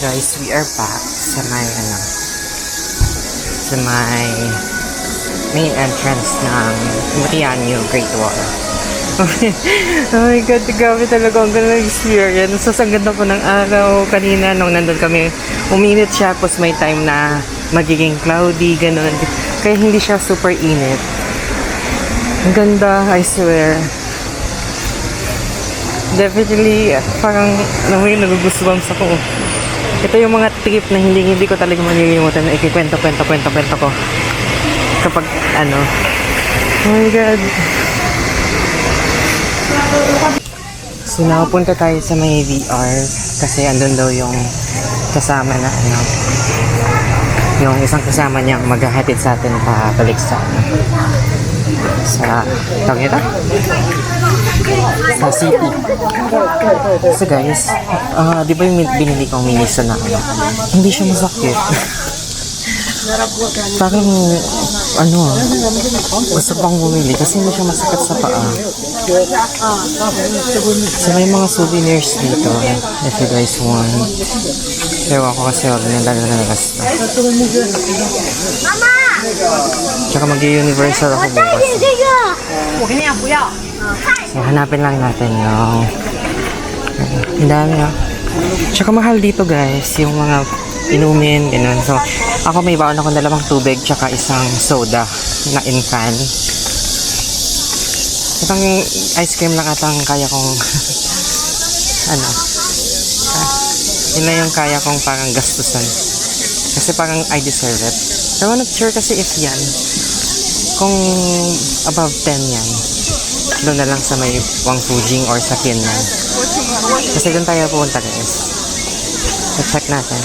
Guys, we are back sa may main entrance ng Mutianyu Great Wall. Oh my God, grabe talaga ang ganda ng experience. So, ang ganda po ng araw kanina nung nandun kami. Uminit siya, tapos may time na magiging cloudy, ganun. Kaya hindi siya super init. Ang ganda, I swear. Definitely, parang nagugustuhan sa ko. Ito yung mga trip na hindi ko talaga malilimutan na ikikwento ko. Kapag oh my God. So, nakapunta tayo sa may VR kasi andun daw yung kasama na yung isang kasama niya maghahatid sa atin pabalik sa tawag ito? Sa city. So guys, di ba yung binili kong minisa na hindi siya masakit. Parang gusto pang bumili kasi hindi siya masakit sa paa. So may mga souvenirs dito if you guys want. Pero ako kasi wag na basta. Tsaka mag-universal ako bukas. So hanapin lang natin yung ang dami Tsaka mahal dito guys yung mga inumin, ganun. So, ako may baon ako 2 tubig tsaka isang soda na in can. Itong ice cream lang atang kaya kong yun na yung kaya kong parang gastusan. Kasi parang I deserve it. Pero I'm not sure kasi if yan, kung above 10 yan, doon na lang sa may Wang Fujing or sa Kinmen. Kasi doon tayo pupunta guys. So, check natin.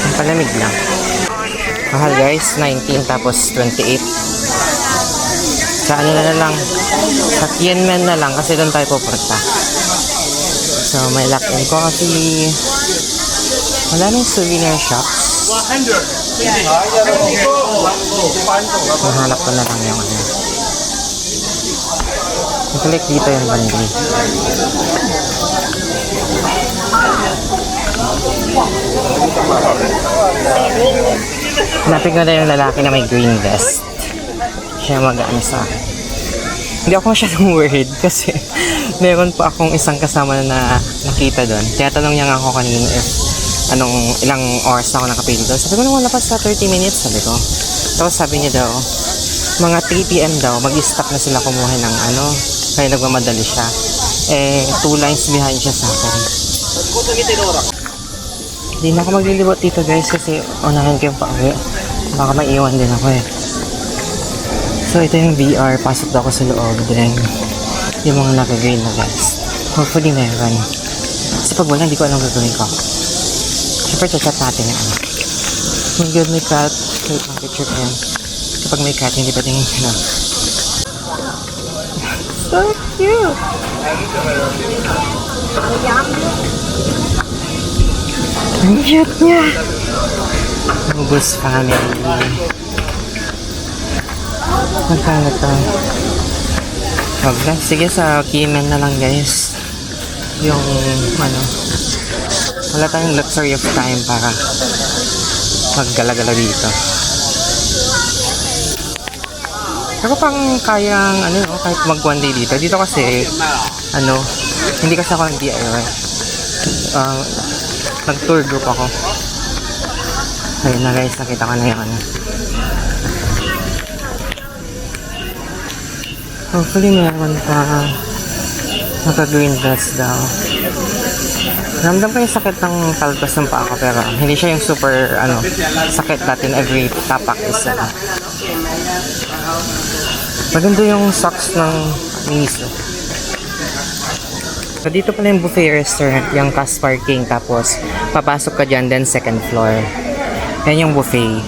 Ang palamig lang. Mahal guys, 19 tapos 28. Sa na lang. Sa Tianmen na lang kasi doon tayo pupunta. So may lock-in coffee. Wala nang souvenir shops. Mahanap ko na lang yung i-click dito yung bandi. Hanapin ko na yung lalaki na may green vest. Siya mag-ano sa akin. Hindi ako masyadong worried kasi meron pa akong isang kasama na nakita doon. Kaya tanong niya nga ako kanina if ilang oras na ako nakapili doon. Sabi ko nung wala pa sa 30 minutes, sabi ko. Tapos sabi niya daw, mga 3 PM daw, mag-stop na sila kumuha ng kaya nagmamadali siya. 2 lines behind siya sa akin. Hindi na ako maglilibot dito guys kasi unahan ko yung pauwi. Baka maiwan din ako eh. So ito yung VR, pasok daw ako sa loob. Then yung mga naka-green na guys. Hopefully meron. Kasi pag wala, hindi ko alam gagawin ko. Siyempre chat natin yung Oh my God, may cat. Wait lang, picture ko yan. Kapag may cat, hindi pa tingin So cute! Ang cute niya! Ubus family. Magkano to? Wag na. Sige, sa Kinmen na lang guys. Yung wala tayong luxury of time para maggala-gala dito. Pero pang kayang kahit mag one day dito. Dito kasi hindi kasi ako nag-DIY. Nag-tour group ako. Ayun na guys, nakita ko na yung Hopefully meron pa naka-green dress daw. Ramdam ko yung sakit ng paltos ng paa ko, pero hindi siya yung super, sakit natin every tapak is, maganda yung socks ng miso. So, dito pala yung buffet restaurant, yung cars parking, tapos papasok ka dyan, then second floor. Yan yung buffet.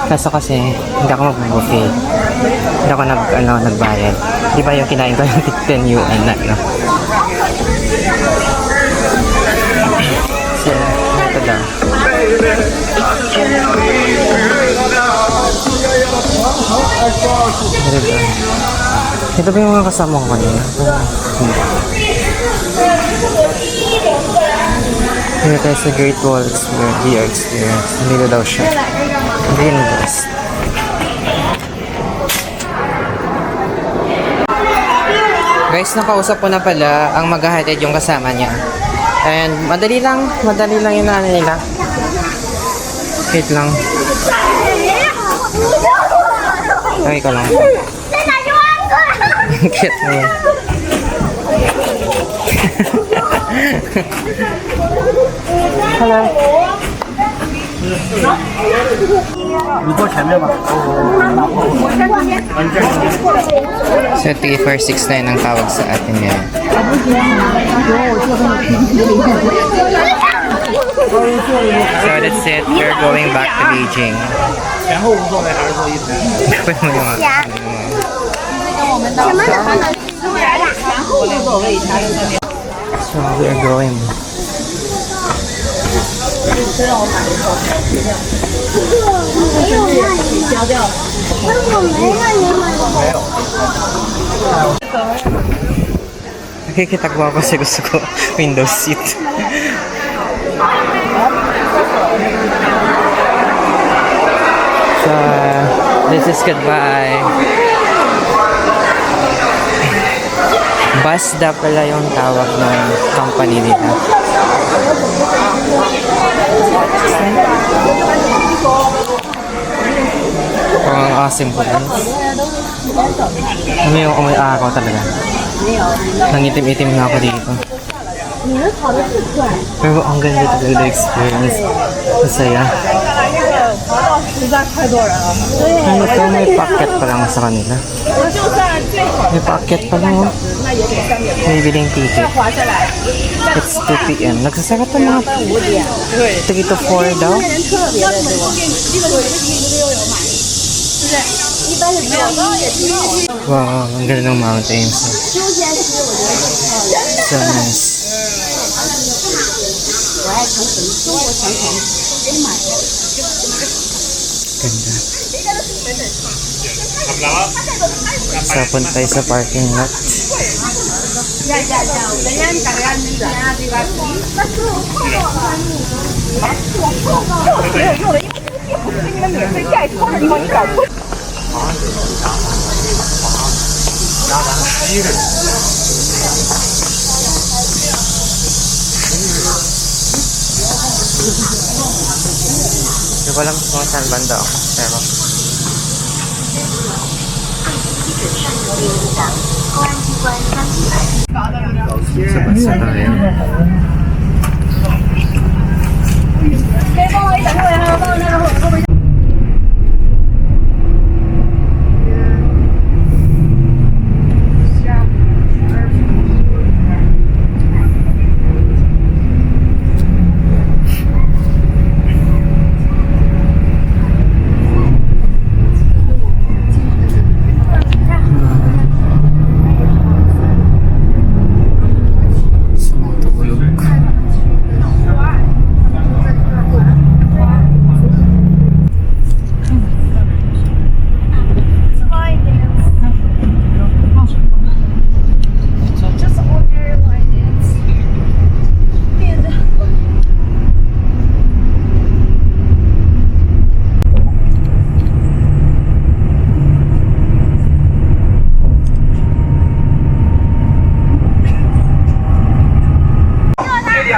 Kaso kasi, hindi ako mag-buffet. Hindi ako nagbayad. Di ba yung kinain ko yung 10 UN na, no? So, ito daw. Ito ba yung mga kasama ko kanina? Dito tayo sa Great Wall Experience. Dito daw siya. Invest. Guys, nakausap ko na pala ang maghahatid yung kasama niya. And madali lang yung nila. Wait lang. Okay ko lang. Cute mo yan. 你坐前面吧。 So, 3469 ang tawag sa atin ngayon. So, that's it. We're going back to Beijing. 前后无所谓，还是坐一排。 So, we're going. Nakikitagwa ko kasi gusto ko window seat. So, this is goodbye. Basda pala yung tawag ng company nila. Oh, ang awesome po guys. Ano yung amoy araw talaga. Nangitim-itim na ako dito. Pero ang ganda talaga experience. Masaya. Ano to? May packet pa lang sa kanila. May packet pa lang oh. May biling ticket. It's 2 p.m. Nagsasara pa mga 3 to 4 daw. Wow, ang ganda ng mountains. So nice. Ganda. So, punta tayo sa parking lot. Hindi ko alam kung saan banda ako, pero sa basa tayo.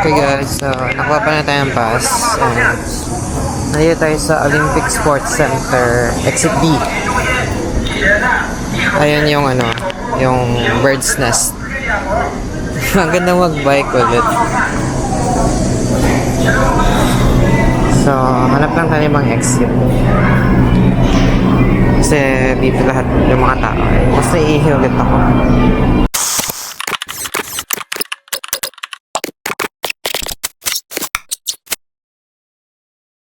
Okay guys, so nakuha pa na tayo ng pass and nandito tayo sa Olympic Sports Center Exit B. Ayun yung yung bird's nest. Ang ganda mag-bike ulit. So, hanap lang tayo mga exit. Kasi dito lahat yung mga tao. Basta iihi ulit ako.